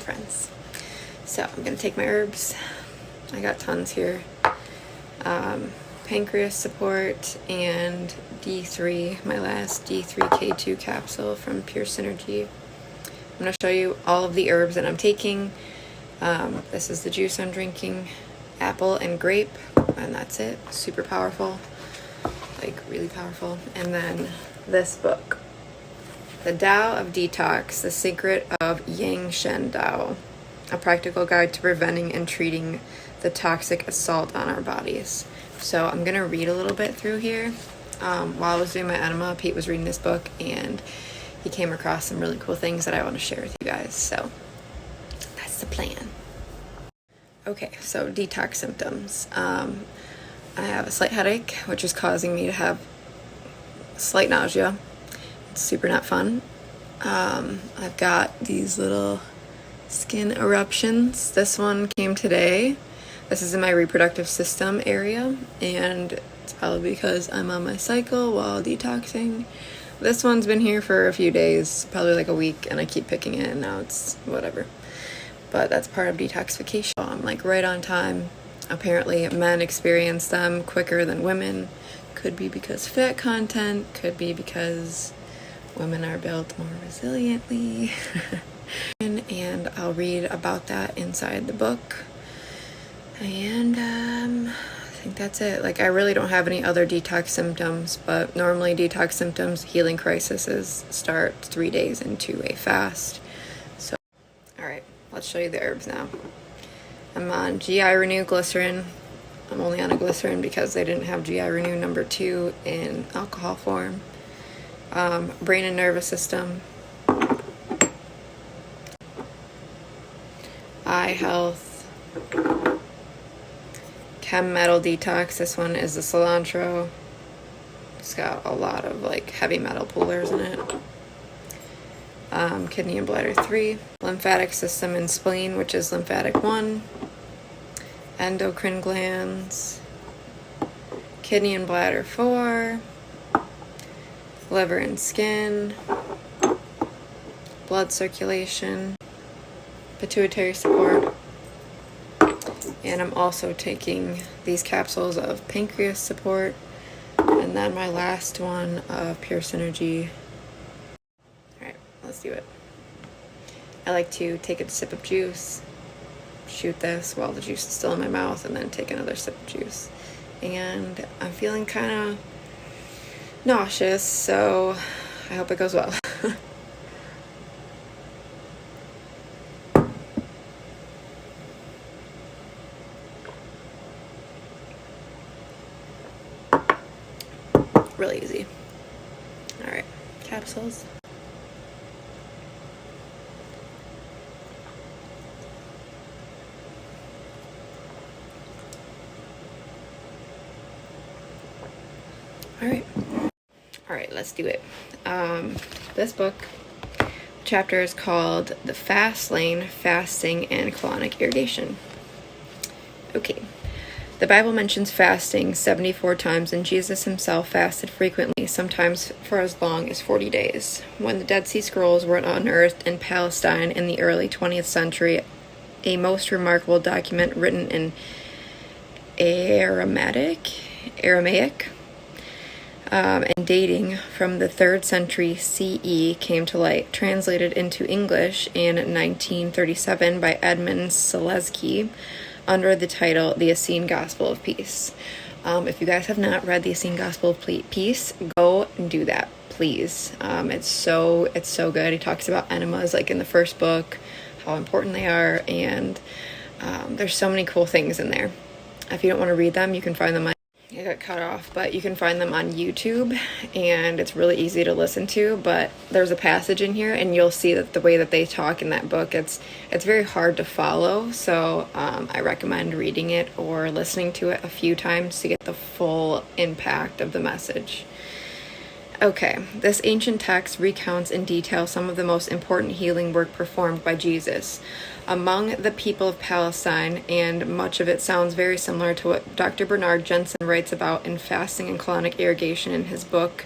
friends. So I'm going to take my herbs. I got tons here. Pancreas support and D3, my last D3K2 capsule from Pure Synergy. I'm going to show you all of the herbs that I'm taking. This is the juice I'm drinking, apple and grape, and that's it. Super powerful, like really powerful. And then this book, The Tao of Detox, The Secret of Yang Shen Tao, a practical guide to preventing and treating the toxic assault on our bodies. So I'm gonna read a little bit through here. While I was doing my enema, Pete was reading this book and he came across some really cool things that I want to share with you guys. So that's the plan. Okay, so detox symptoms. I have a slight headache, which is causing me to have slight nausea. It's super not fun. I've got these little skin eruptions. This one came today. This is in my reproductive system area, and it's probably because I'm on my cycle while detoxing. This one's been here for a few days, probably like a week, and I keep picking it, and now it's whatever. But that's part of detoxification. I'm like right on time. Apparently men experience them quicker than women. Could be because fat content, could be because women are built more resiliently. And I'll read about that inside the book. And I think that's it. Like, I really don't have any other detox symptoms, but normally detox symptoms, healing crises start 3 days into a fast. So, all right, let's show you the herbs now. I'm on GI Renew glycerin. I'm only on a glycerin because they didn't have GI Renew number 2 in alcohol form. Brain and nervous system. Eye health. Chem metal detox. This one is the cilantro. It's got a lot of like heavy metal poolers in it. Kidney and bladder 3. Lymphatic system and spleen, which is lymphatic 1. Endocrine glands. Kidney and bladder 4. Liver and skin. Blood circulation. Pituitary support. And I'm also taking these capsules of pancreas support, and then my last one of Pure Synergy. Alright, let's do it. I like to take a sip of juice, shoot this while the juice is still in my mouth, and then take another sip of juice. And I'm feeling kind of nauseous, so I hope it goes well. Really easy. All right, capsules. All right, let's do it. This book chapter is called The Fast Lane, Fasting and Colonic Irrigation. Okay. The Bible mentions fasting 74 times, and Jesus himself fasted frequently, sometimes for as long as 40 days. When the Dead Sea Scrolls were unearthed in Palestine in the early 20th century, a most remarkable document written in Aramaic, and dating from the 3rd century CE came to light, translated into English in 1937 by Edmund Selesky, under the title The Essene Gospel of Peace. If you guys have not read The Essene Gospel of Peace, go and do that, please. It's so good. He talks about enemas like in the first book, how important they are, and there's so many cool things in there. If you don't want to read them, you can find them on, I got cut off, but you can find them on YouTube, and it's really easy to listen to. But there's a passage in here, and you'll see that the way that they talk in that book, it's very hard to follow. So I recommend reading it or listening to it a few times to get the full impact of the message. Okay, this ancient text recounts in detail some of the most important healing work performed by Jesus among the people of Palestine, and much of it sounds very similar to what Dr. Bernard Jensen writes about in fasting and colonic irrigation in his book,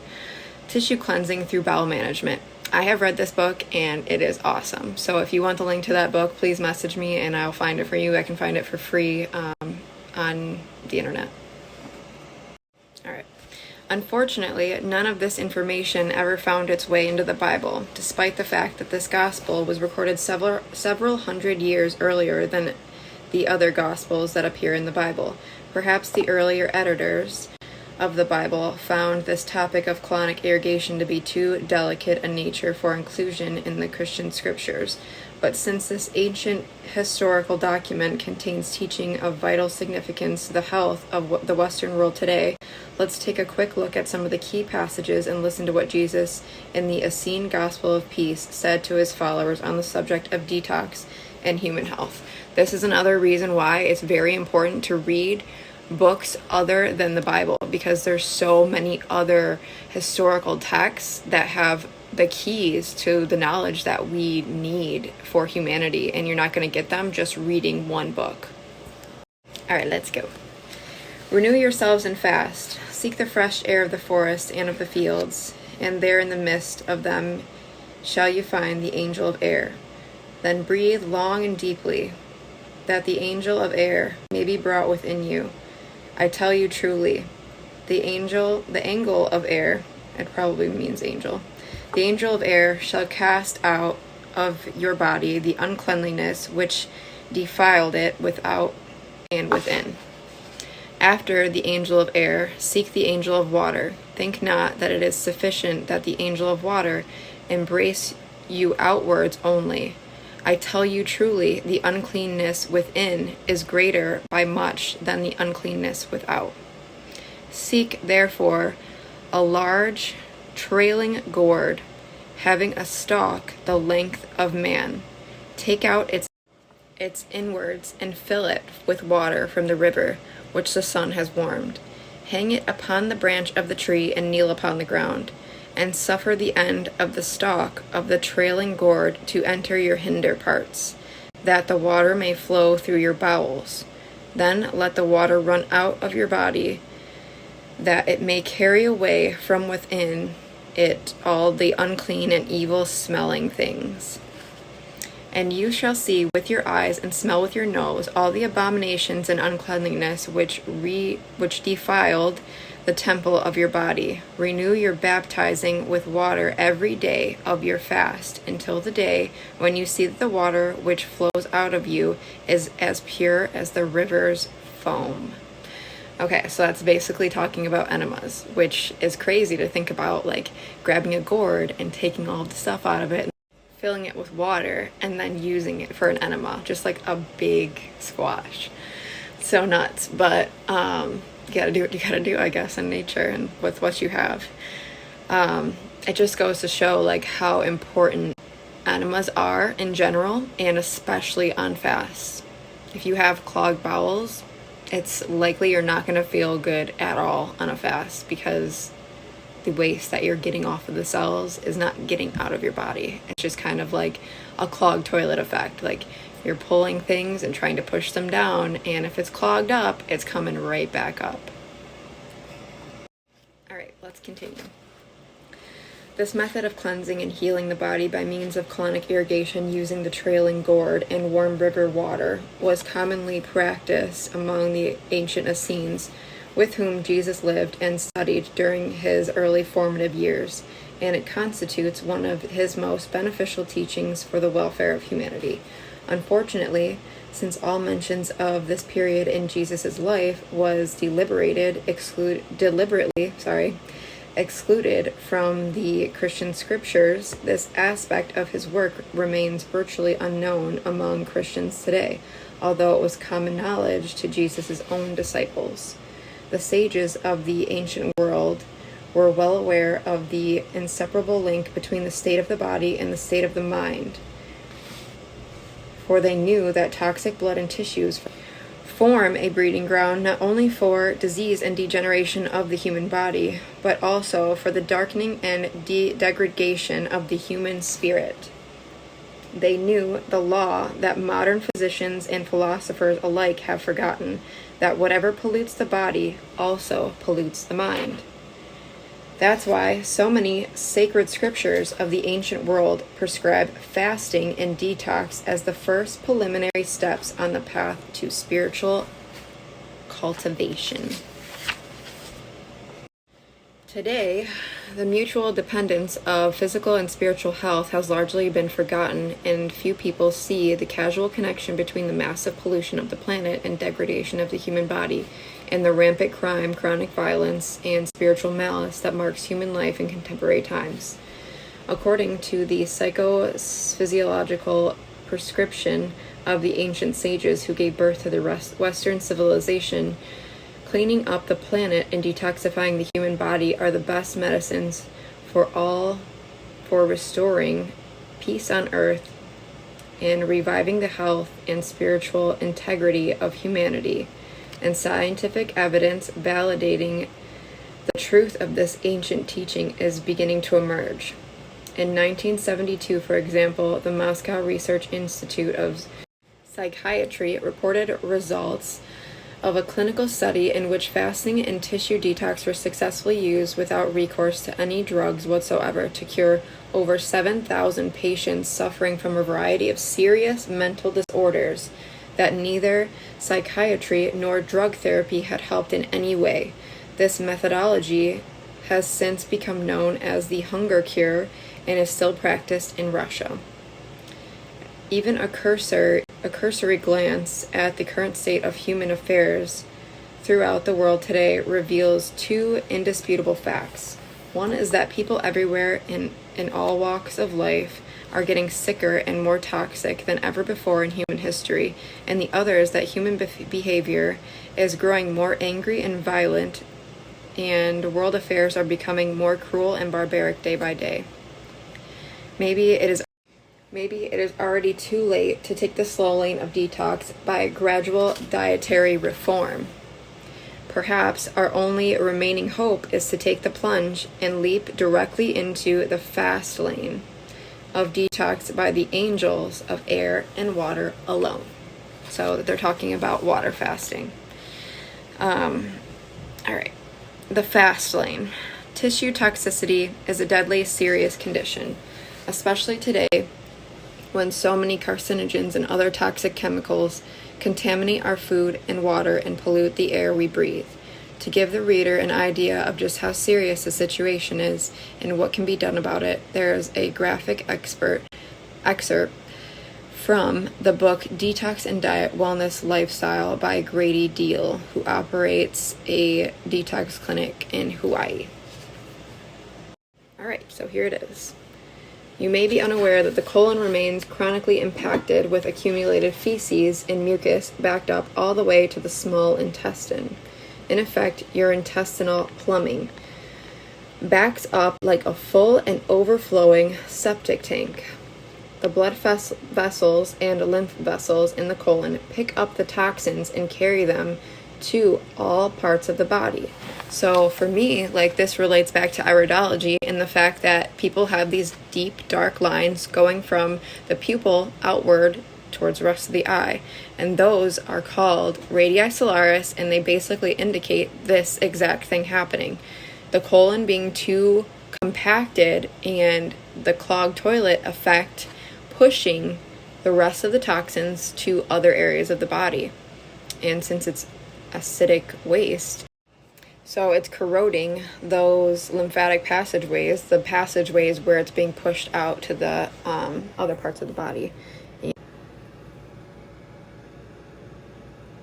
Tissue Cleansing Through Bowel Management. I have read this book and it is awesome. So if you want the link to that book, please message me and I'll find it for you. I can find it for free on the internet. All right. Unfortunately, none of this information ever found its way into the Bible, despite the fact that this gospel was recorded several hundred years earlier than the other gospels that appear in the Bible. Perhaps the earlier editors of the Bible found this topic of colonic irrigation to be too delicate a nature for inclusion in the Christian scriptures. But since this ancient historical document contains teaching of vital significance to the health of the Western world today, let's take a quick look at some of the key passages and listen to what Jesus in the Essene Gospel of Peace said to his followers on the subject of detox and human health. This is another reason why it's very important to read books other than the Bible, because there's so many other historical texts that have the keys to the knowledge that we need for humanity, and you're not going to get them just reading one book. All right, let's go. Renew yourselves and fast. Seek the fresh air of the forest and of the fields, and there in the midst of them shall you find the angel of air. Then breathe long and deeply, that the angel of air may be brought within you. I tell you truly, the angle of air, it probably means angel, the angel of air shall cast out of your body the uncleanliness which defiled it without and within. After the angel of air, seek the angel of water. Think not that it is sufficient that the angel of water embrace you outwards only. I tell you truly, the uncleanness within is greater by much than the uncleanness without. Seek, therefore, a large, trailing gourd, having a stalk the length of man. Take out its inwards and fill it with water from the river, which the sun has warmed. Hang it upon the branch of the tree and kneel upon the ground, and suffer the end of the stalk of the trailing gourd to enter your hinder parts, that the water may flow through your bowels. Then let the water run out of your body, that it may carry away from within it all the unclean and evil-smelling things. And you shall see with your eyes and smell with your nose all the abominations and uncleanliness which defiled the temple of your body. Renew your baptizing with water every day of your fast, until the day when you see that the water which flows out of you is as pure as the river's foam. Okay, so that's basically talking about enemas, which is crazy to think about, like grabbing a gourd and taking all the stuff out of it, and filling it with water, and then using it for an enema, just like a big squash. So nuts, but you gotta do what you gotta do, I guess, in nature and with what you have. It just goes to show like how important enemas are in general, and especially on fasts. If you have clogged bowels, it's likely you're not going to feel good at all on a fast, because the waste that you're getting off of the cells is not getting out of your body. It's just kind of like a clogged toilet effect. Like you're pulling things and trying to push them down, and if it's clogged up, it's coming right back up. All right, let's continue. This method of cleansing and healing the body by means of colonic irrigation using the trailing gourd and warm river water was commonly practiced among the ancient Essenes, with whom Jesus lived and studied during his early formative years, and it constitutes one of his most beneficial teachings for the welfare of humanity. Unfortunately, since all mentions of this period in Jesus' life was deliberately excluded from the Christian scriptures, this aspect of his work remains virtually unknown among Christians today, although it was common knowledge to Jesus' own disciples. The sages of the ancient world were well aware of the inseparable link between the state of the body and the state of the mind, for they knew that toxic blood and tissues form a breeding ground not only for disease and degeneration of the human body, but also for the darkening and degradation of the human spirit. They knew the law that modern physicians and philosophers alike have forgotten, that whatever pollutes the body also pollutes the mind. That's why so many sacred scriptures of the ancient world prescribe fasting and detox as the first preliminary steps on the path to spiritual cultivation. Today, the mutual dependence of physical and spiritual health has largely been forgotten, and few people see the causal connection between the massive pollution of the planet and degradation of the human body, and the rampant crime, chronic violence, and spiritual malice that marks human life in contemporary times. According to the psychophysiological prescription of the ancient sages who gave birth to the Western civilization, cleaning up the planet and detoxifying the human body are the best medicines for restoring peace on earth and reviving the health and spiritual integrity of humanity. And scientific evidence validating the truth of this ancient teaching is beginning to emerge. In 1972, for example, the Moscow Research Institute of Psychiatry reported results of a clinical study in which fasting and tissue detox were successfully used without recourse to any drugs whatsoever to cure over 7,000 patients suffering from a variety of serious mental disorders that neither psychiatry nor drug therapy had helped in any way. This methodology has since become known as the hunger cure and is still practiced in Russia. Even a cursory glance at the current state of human affairs throughout the world today reveals two indisputable facts. One is that people everywhere in all walks of life are getting sicker and more toxic than ever before in human history, and the other is that human behavior is growing more angry and violent, and world affairs are becoming more cruel and barbaric day by day. Maybe it is already too late to take the slow lane of detox by gradual dietary reform. Perhaps our only remaining hope is to take the plunge and leap directly into the fast lane of detox by the angels of air and water alone. So they're talking about water fasting. All right. The fast lane. Tissue toxicity is a deadly, serious condition, especially today when so many carcinogens and other toxic chemicals contaminate our food and water and pollute the air we breathe. To give the reader an idea of just how serious the situation is and what can be done about it, there is a graphic excerpt from the book Detox and Diet Wellness Lifestyle by Grady Deal, who operates a detox clinic in Hawaii. All right, so here it is. You may be unaware that the colon remains chronically impacted with accumulated feces and mucus backed up all the way to the small intestine. In effect, your intestinal plumbing backs up like a full and overflowing septic tank. The blood vessels and lymph vessels in the colon pick up the toxins and carry them to all parts of the body. So for me, like, this relates back to iridology and the fact that people have these deep, dark lines going from the pupil outward towards the rest of the eye. And those are called radii solaris, and they basically indicate this exact thing happening. The colon being too compacted and the clogged toilet effect pushing the rest of the toxins to other areas of the body. And since it's acidic waste, so it's corroding those lymphatic passageways, the passageways where it's being pushed out to the other parts of the body.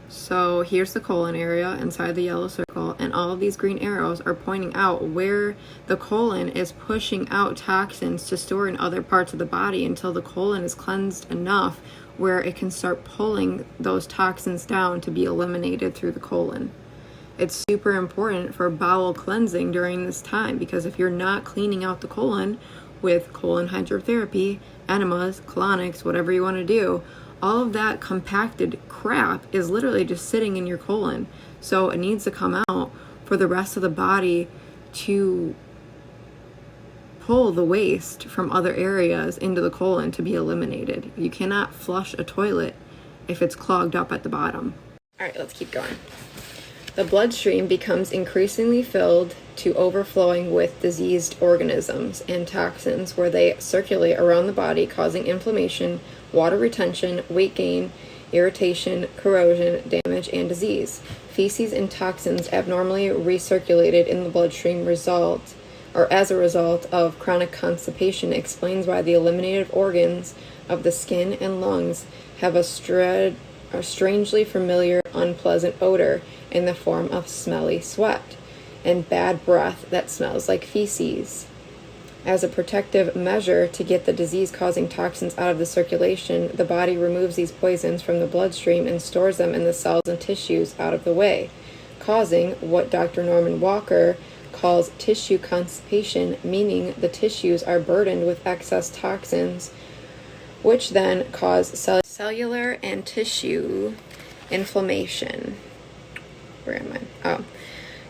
So here's the colon area inside the yellow circle, and all of these green arrows are pointing out where the colon is pushing out toxins to store in other parts of the body until the colon is cleansed enough where it can start pulling those toxins down to be eliminated through the colon. It's super important for bowel cleansing during this time, because if you're not cleaning out the colon with colon hydrotherapy, enemas, colonics, whatever you want to do, all of that compacted crap is literally just sitting in your colon. So it needs to come out for the rest of the body to pull the waste from other areas into the colon to be eliminated. You cannot flush a toilet if it's clogged up at the bottom. All right, let's keep going. The bloodstream becomes increasingly filled to overflowing with diseased organisms and toxins where they circulate around the body, causing inflammation, water retention, weight gain, irritation, corrosion, damage, and disease. Feces and toxins abnormally recirculated in the bloodstream as a result of chronic constipation explains why the eliminated organs of the skin and lungs have a strangely familiar, unpleasant odor in the form of smelly sweat and bad breath that smells like feces. As a protective measure to get the disease-causing toxins out of the circulation, the body removes these poisons from the bloodstream and stores them in the cells and tissues out of the way, causing what Dr. Norman Walker calls tissue constipation, meaning the tissues are burdened with excess toxins, which then cause cellular and tissue inflammation. Where am I? Oh.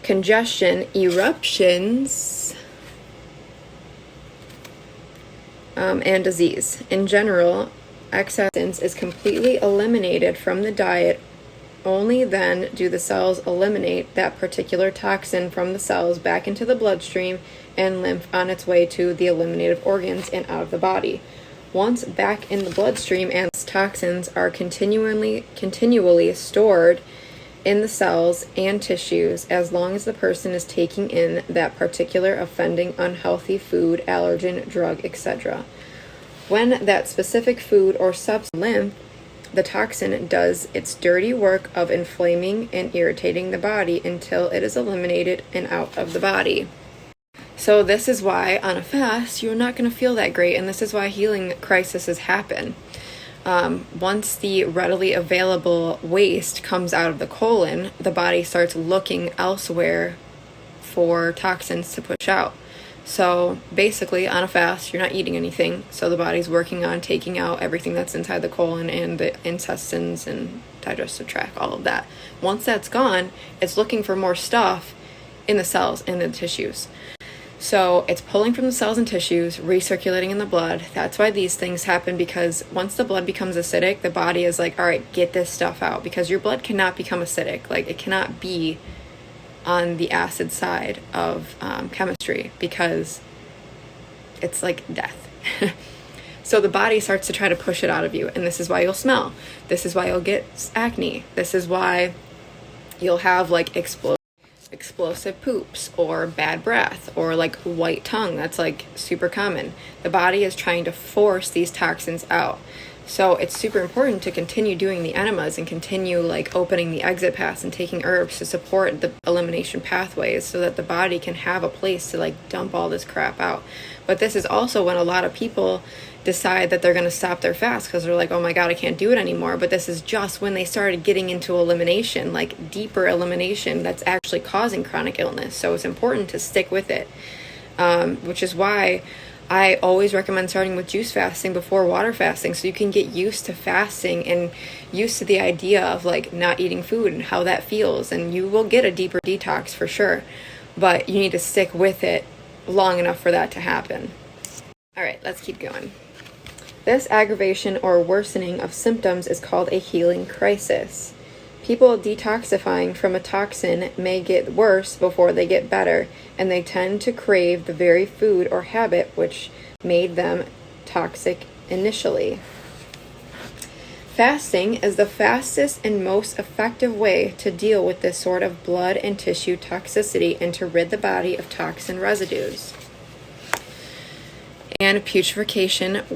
Congestion, eruptions, and disease. In general, excess is completely eliminated from the diet. Only then do the cells eliminate that particular toxin from the cells back into the bloodstream and lymph on its way to the eliminated organs and out of the body. Once back in the bloodstream, and toxins are continually stored in the cells and tissues as long as the person is taking in that particular offending unhealthy food, allergen, drug, etc. When that specific food or substance lymph, the toxin does its dirty work of inflaming and irritating the body until it is eliminated and out of the body. So this is why on a fast you're not going to feel that great, and this is why healing crises happen. Once the readily available waste comes out of the colon, the body starts looking elsewhere for toxins to push out. So basically, on a fast, you're not eating anything, so the body's working on taking out everything that's inside the colon and the intestines and digestive tract, all of that. Once that's gone, it's looking for more stuff in the cells and the tissues. So it's pulling from the cells and tissues, recirculating in the blood. That's why these things happen, because once the blood becomes acidic, the body is like, all right, get this stuff out, because your blood cannot become acidic. Like, it cannot be on the acid side of chemistry, because it's like death. So the body starts to try to push it out of you, and this is why you'll smell. This is why you'll get acne. This is why you'll have like explosive poops or bad breath or like white tongue. That's like super common. The body is trying to force these toxins out. So it's super important to continue doing the enemas and continue like opening the exit paths and taking herbs to support the elimination pathways so that the body can have a place to like dump all this crap out. But this is also when a lot of people decide that they're going to stop their fast because they're like, oh my God, I can't do it anymore. But this is just when they started getting into elimination, like deeper elimination that's actually causing chronic illness. So it's important to stick with it, which is why I always recommend starting with juice fasting before water fasting, so you can get used to fasting and used to the idea of like not eating food and how that feels, and you will get a deeper detox for sure, but you need to stick with it long enough for that to happen. All right, let's keep going. This aggravation or worsening of symptoms is called a healing crisis. People detoxifying from a toxin may get worse before they get better, and they tend to crave the very food or habit which made them toxic initially. Fasting is the fastest and most effective way to deal with this sort of blood and tissue toxicity and to rid the body of toxin residues. And putrefacitive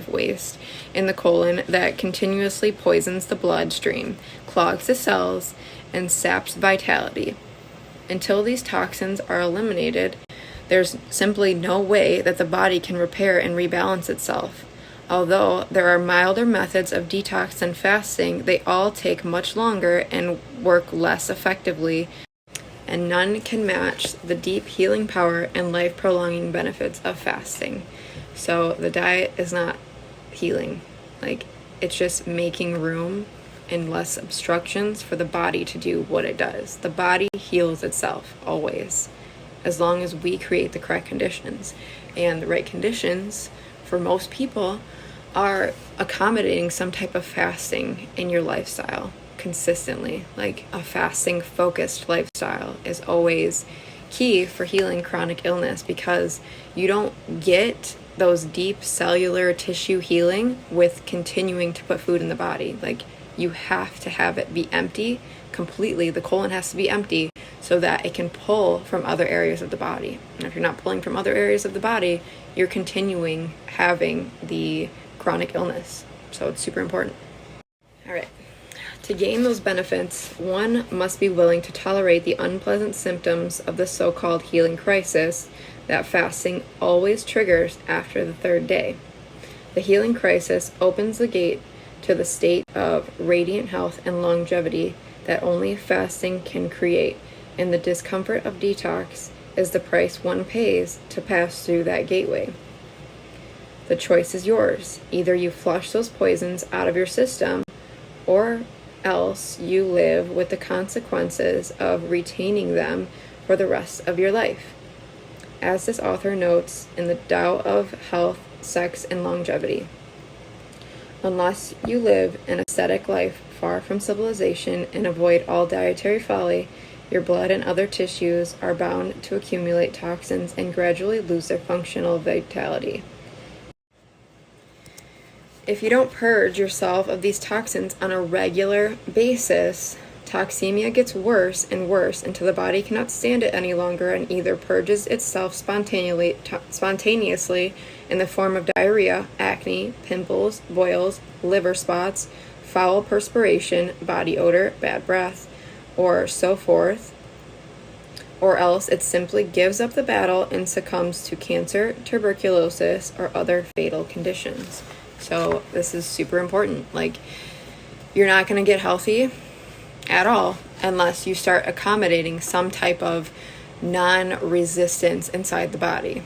waste in the colon that continuously poisons the bloodstream, clogs the cells, and saps vitality. Until these toxins are eliminated, there's simply no way that the body can repair and rebalance itself. Although there are milder methods of detox than fasting, they all take much longer and work less effectively, and none can match the deep healing power and life-prolonging benefits of fasting. So the diet is not healing. Like, it's just making room and less obstructions for the body to do what it does. The body heals itself always, as long as we create the correct conditions. And the right conditions for most people are accommodating some type of fasting in your lifestyle. consistently. Like a fasting focused lifestyle is always key for healing chronic illness, because you don't get those deep cellular tissue healing with continuing to put food in the body. Like, you have to have it be empty completely. The colon has to be empty so that it can pull from other areas of the body. And if you're not pulling from other areas of the body, you're continuing having the chronic illness. So it's super important. All right. To gain those benefits, one must be willing to tolerate the unpleasant symptoms of the so-called healing crisis that fasting always triggers after the third day. The healing crisis opens the gate to the state of radiant health and longevity that only fasting can create, and the discomfort of detox is the price one pays to pass through that gateway. The choice is yours. Either you flush those poisons out of your system, or else you live with the consequences of retaining them for the rest of your life. As this author notes in the Tao of Health, Sex, and Longevity, unless you live an ascetic life far from civilization and avoid all dietary folly, your blood and other tissues are bound to accumulate toxins and gradually lose their functional vitality. If you don't purge yourself of these toxins on a regular basis, toxemia gets worse and worse until the body cannot stand it any longer and either purges itself spontaneously in the form of diarrhea, acne, pimples, boils, liver spots, foul perspiration, body odor, bad breath, or so forth, or else it simply gives up the battle and succumbs to cancer, tuberculosis, or other fatal conditions. So this is super important. Like, you're not going to get healthy at all unless you start accommodating some type of non-resistance inside the body.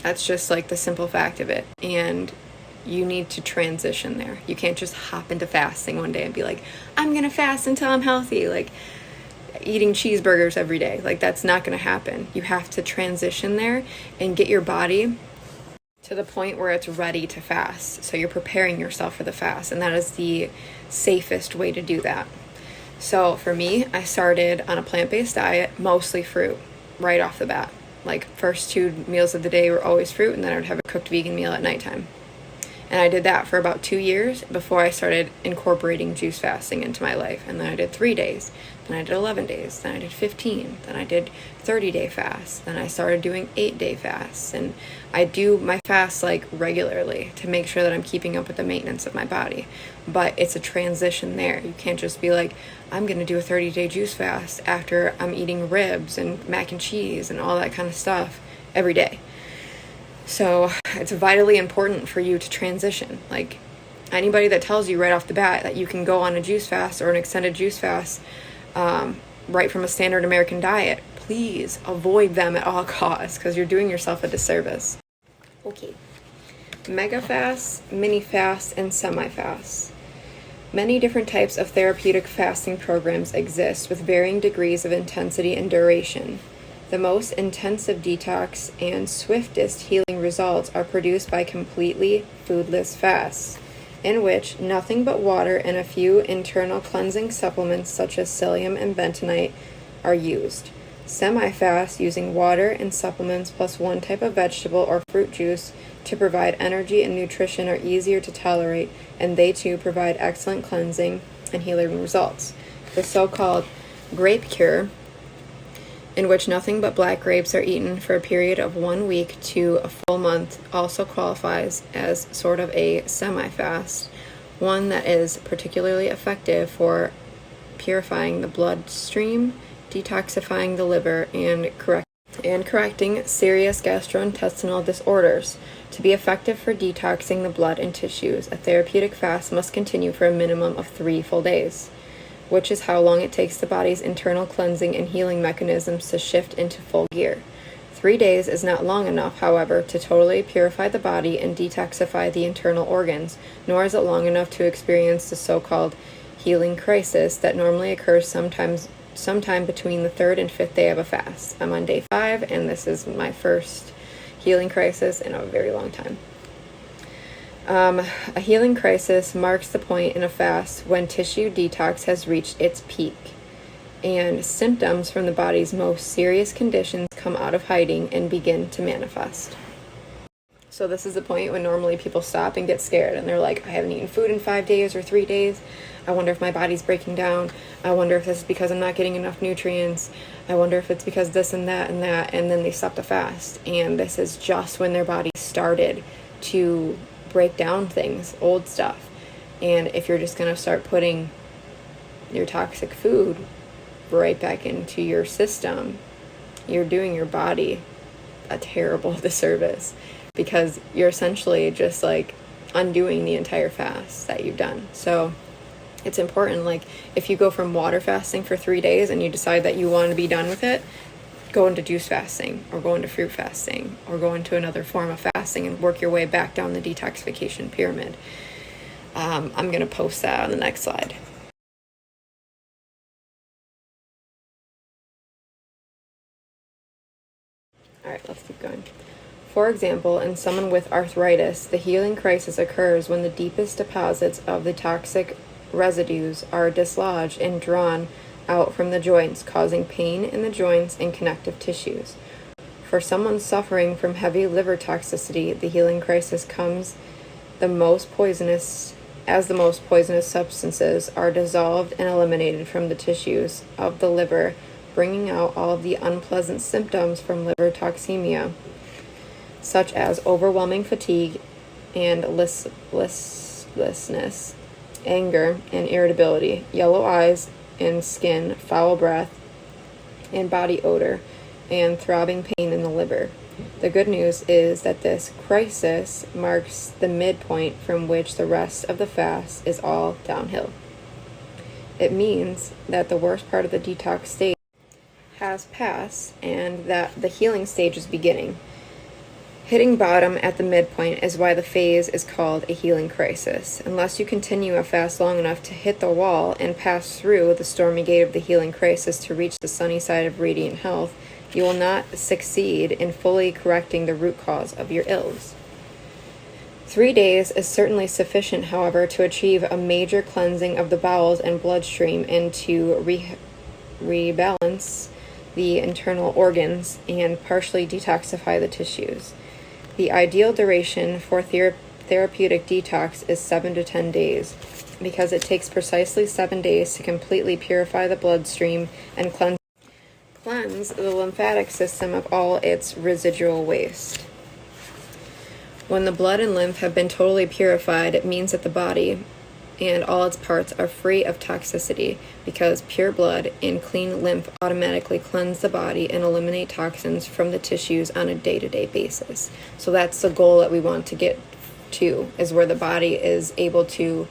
That's just like the simple fact of it. And you need to transition there. You can't just hop into fasting one day and be like, I'm going to fast until I'm healthy. Like eating cheeseburgers every day. Like, that's not going to happen. You have to transition there and get your body to the point where it's ready to fast. So you're preparing yourself for the fast, and that is the safest way to do that. So for me, I started on a plant-based diet, mostly fruit, right off the bat. Like, first 2 meals of the day were always fruit, and then I would have a cooked vegan meal at nighttime. And I did that for about 2 years before I started incorporating juice fasting into my life. And then I did 3 days, then I did 11 days, then I did 15, then I did 30-day fasts, then I started doing 8-day fasts. And I do my fasts like regularly to make sure that I'm keeping up with the maintenance of my body. But it's a transition there. You can't just be like, I'm going to do a 30-day juice fast after I'm eating ribs and mac and cheese and all that kind of stuff every day. So it's vitally important for you to transition. Like, anybody that tells you right off the bat that you can go on a juice fast or an extended juice fast right from a standard American diet, please avoid them at all costs, because you're doing yourself a disservice. Okay. Mega fasts, mini fasts, and semi-fasts. Many different types of therapeutic fasting programs exist with varying degrees of intensity and duration. The most intensive detox and swiftest healing results are produced by completely foodless fasts, in which nothing but water and a few internal cleansing supplements such as psyllium and bentonite are used. Semi-fasts using water and supplements plus one type of vegetable or fruit juice to provide energy and nutrition are easier to tolerate, and they too provide excellent cleansing and healing results. The so-called grape cure, in which nothing but black grapes are eaten for a period of 1 week to a full month, also qualifies as sort of a semi-fast, one that is particularly effective for purifying the bloodstream, detoxifying the liver, and correcting serious gastrointestinal disorders. To be effective for detoxing the blood and tissues, a therapeutic fast must continue for a minimum of 3 full days, which is how long it takes the body's internal cleansing and healing mechanisms to shift into full gear. 3 days is not long enough, however, to totally purify the body and detoxify the internal organs, nor is it long enough to experience the so-called healing crisis that normally occurs sometime between the 3rd and 5th day of a fast. I'm on day 5, and this is my first healing crisis in a very long time. A healing crisis marks the point in a fast when tissue detox has reached its peak, and symptoms from the body's most serious conditions come out of hiding and begin to manifest. So this is the point when normally people stop and get scared, and they're like, I haven't eaten food in 5 days or 3 days. I wonder if my body's breaking down. I wonder if this is because I'm not getting enough nutrients. I wonder if it's because this and that and that. And then they stop the fast. And this is just when their body started to break down things, old stuff. And if you're just going to start putting your toxic food right back into your system, you're doing your body a terrible disservice, because you're essentially just like undoing the entire fast that you've done. So it's important, like if you go from water fasting for 3 days and you decide that you want to be done with it, go into juice fasting or go into fruit fasting or go into another form of fasting and work your way back down the detoxification pyramid. I'm going to post that on the next slide. All right, let's keep going. For example, in someone with arthritis, the healing crisis occurs when the deepest deposits of the toxic residues are dislodged and drawn out from the joints, causing pain in the joints and connective tissues. For someone suffering from heavy liver toxicity, the healing crisis comes the most poisonous substances are dissolved and eliminated from the tissues of the liver, bringing out all of the unpleasant symptoms from liver toxemia, such as overwhelming fatigue and listlessness, anger and irritability, yellow eyes and skin, foul breath and body odor, and throbbing pain in the liver. The good news is that this crisis marks the midpoint from which the rest of the fast is all downhill. It means that the worst part of the detox stage has passed and that the healing stage is beginning. Hitting bottom at the midpoint is why the phase is called a healing crisis. Unless you continue a fast long enough to hit the wall and pass through the stormy gate of the healing crisis to reach the sunny side of radiant health, you will not succeed in fully correcting the root cause of your ills. 3 days is certainly sufficient, however, to achieve a major cleansing of the bowels and bloodstream and to rebalance the internal organs and partially detoxify the tissues. The ideal duration for therapeutic detox is 7 to 10 days, because it takes precisely 7 days to completely purify the bloodstream and cleanse the lymphatic system of all its residual waste. When the blood and lymph have been totally purified, it means that the body and all its parts are free of toxicity, because pure blood and clean lymph automatically cleanse the body and eliminate toxins from the tissues on a day-to-day basis. So that's the goal that we want to get to, is where the body is able to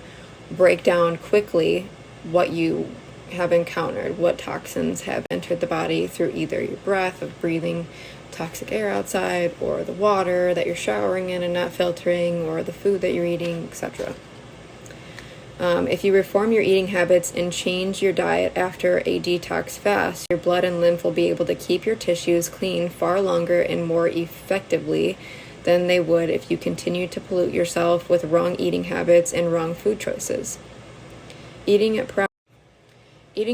break down quickly what you have encountered, what toxins have entered the body through either your breath of breathing toxic air outside, or the water that you're showering in and not filtering, or the food that you're eating, etc. If you reform your eating habits and change your diet after a detox fast, your blood and lymph will be able to keep your tissues clean far longer and more effectively than they would if you continued to pollute yourself with wrong eating habits and wrong food choices. Eating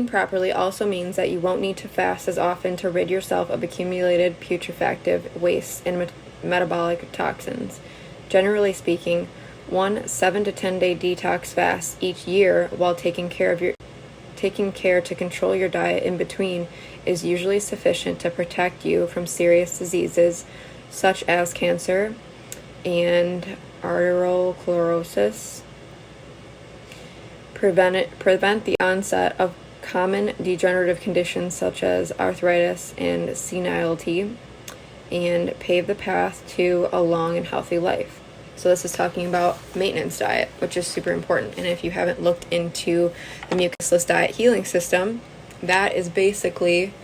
properly also means that you won't need to fast as often to rid yourself of accumulated putrefactive wastes and metabolic toxins. Generally speaking, one 7 to 10 day detox fast each year, while taking care to control your diet in between, is usually sufficient to protect you from serious diseases such as cancer and arteriosclerosis, prevent the onset of common degenerative conditions such as arthritis and senility, and pave the path to a long and healthy life. So this is talking about maintenance diet, which is super important. And if you haven't looked into the mucusless diet healing system, that is basically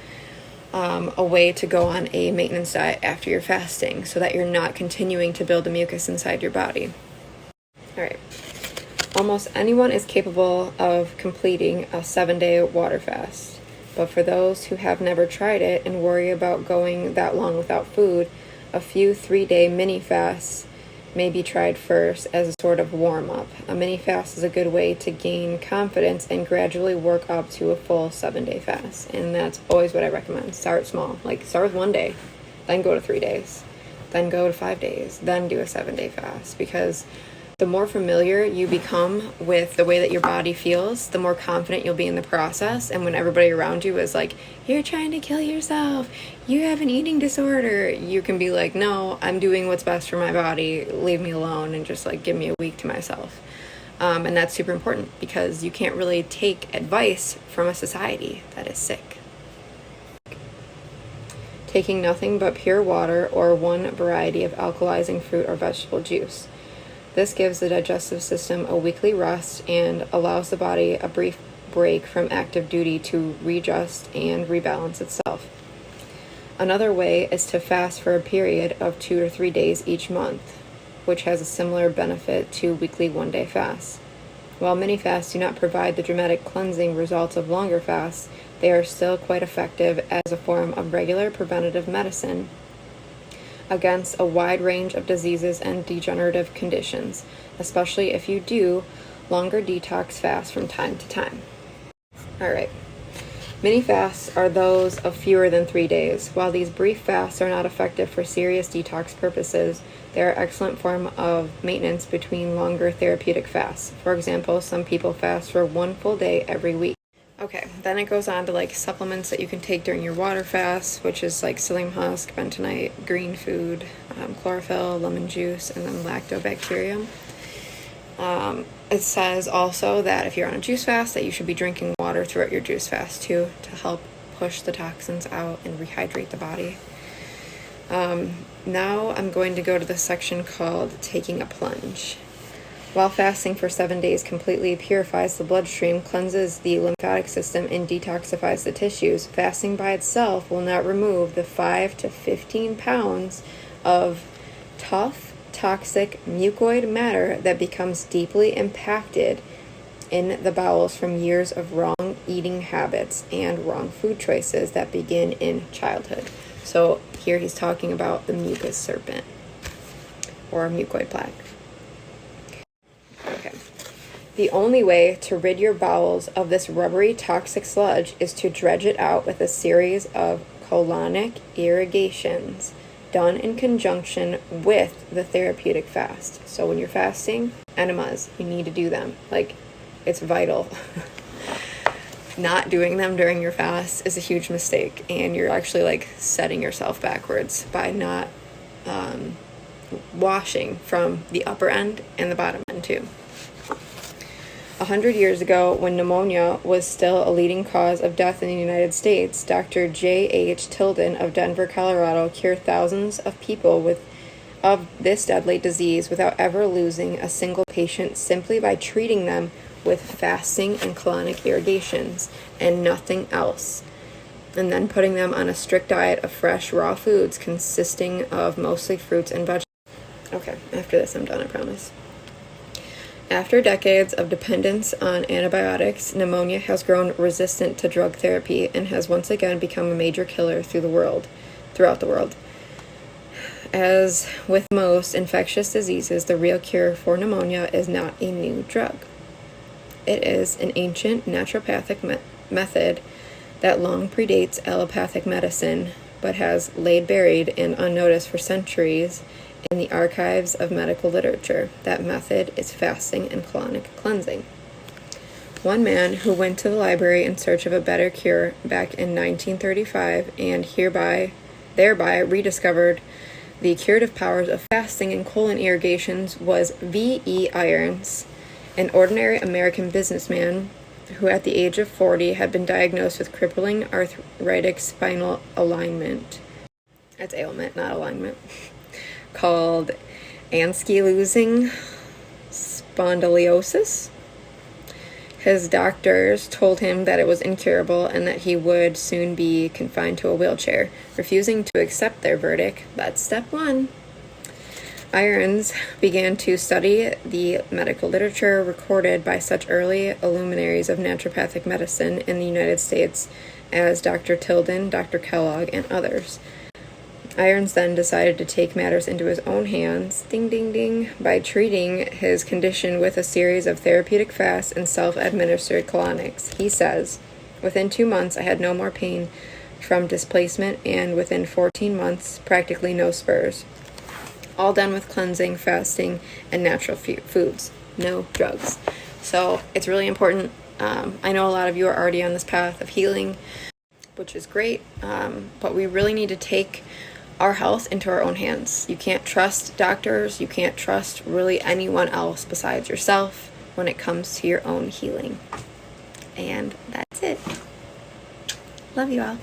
a way to go on a maintenance diet after you're fasting, so that you're not continuing to build the mucus inside your body. All right. Almost anyone is capable of completing a 7-day water fast. But for those who have never tried it and worry about going that long without food, a few 3-day mini fasts may be tried first as a sort of warm-up. A mini fast is a good way to gain confidence and gradually work up to a full 7-day fast. And that's always what I recommend. Start small. Like, start with 1 day, then go to 3 days, then go to 5 days, then do a 7-day fast. Because the more familiar you become with the way that your body feels, the more confident you'll be in the process. And when everybody around you is like, you're trying to kill yourself, you have an eating disorder, you can be like, no, I'm doing what's best for my body, leave me alone and just like give me a week to myself. And that's super important because you can't really take advice from a society that is sick. Taking nothing but pure water or one variety of alkalizing fruit or vegetable juice. This gives the digestive system a weekly rest and allows the body a brief break from active duty to readjust and rebalance itself. Another way is to fast for a period of 2 to 3 days each month, which has a similar benefit to weekly 1-day fasts. While mini fasts do not provide the dramatic cleansing results of longer fasts, they are still quite effective as a form of regular preventative medicine against a wide range of diseases and degenerative conditions, especially if you do longer detox fasts from time to time. Alright, mini fasts are those of fewer than 3 days. While these brief fasts are not effective for serious detox purposes, they are an excellent form of maintenance between longer therapeutic fasts. For example, some people fast for 1 full day every week. Okay, then it goes on to like supplements that you can take during your water fast, which is like psyllium husk, bentonite, green food, chlorophyll, lemon juice, and then lactobacterium. It says also that if you're on a juice fast, that you should be drinking water throughout your juice fast too, to help push the toxins out and rehydrate the body. Now I'm going to go to the section called taking a plunge. While fasting for 7 days completely purifies the bloodstream, cleanses the lymphatic system, and detoxifies the tissues, fasting by itself will not remove the 5 to 15 pounds of tough, toxic mucoid matter that becomes deeply impacted in the bowels from years of wrong eating habits and wrong food choices that begin in childhood. So here he's talking about the mucus serpent or mucoid plaque. Okay. The only way to rid your bowels of this rubbery toxic sludge is to dredge it out with a series of colonic irrigations done in conjunction with the therapeutic fast. So when you're fasting, enemas, you need to do them. Like, it's vital. Not doing them during your fast is a huge mistake, and you're actually like setting yourself backwards by not washing from the upper end and the bottom end too. 100 years ago, when pneumonia was still a leading cause of death in the United States, Dr. J.H. Tilden of Denver, Colorado, cured thousands of people of this deadly disease without ever losing a single patient, simply by treating them with fasting and colonic irrigations and nothing else, and then putting them on a strict diet of fresh, raw foods consisting of mostly fruits and vegetables. Okay, after this I'm done, I promise. After decades of dependence on antibiotics, pneumonia has grown resistant to drug therapy and has once again become a major killer throughout the world. As with most infectious diseases, the real cure for pneumonia is not a new drug. It is an ancient naturopathic method that long predates allopathic medicine, but has laid buried and unnoticed for centuries in the archives of medical literature. That method is fasting and colonic cleansing. One man who went to the library in search of a better cure back in 1935 and thereby rediscovered the curative powers of fasting and colon irrigations was V.E. Irons, an ordinary American businessman who at the age of 40 had been diagnosed with crippling arthritic spinal alignment. That's ailment, not alignment. Called ankylosing spondylosis. His doctors told him that it was incurable and that he would soon be confined to a wheelchair. Refusing to accept their verdict, that's step one, Irons began to study the medical literature recorded by such early luminaries of naturopathic medicine in the United States as Dr. Tilden, Dr. Kellogg, and others. Irons then decided to take matters into his own hands, ding ding ding, by treating his condition with a series of therapeutic fasts and self-administered colonics. He says, "Within 2 months, I had no more pain from displacement, and within 14 months, practically no spurs. All done with cleansing, fasting, and natural foods. No drugs." So it's really important. I know a lot of you are already on this path of healing, which is great, but we really need to take our health into our own hands. You can't trust doctors. You can't trust really anyone else besides yourself when it comes to your own healing. And that's it. Love you all.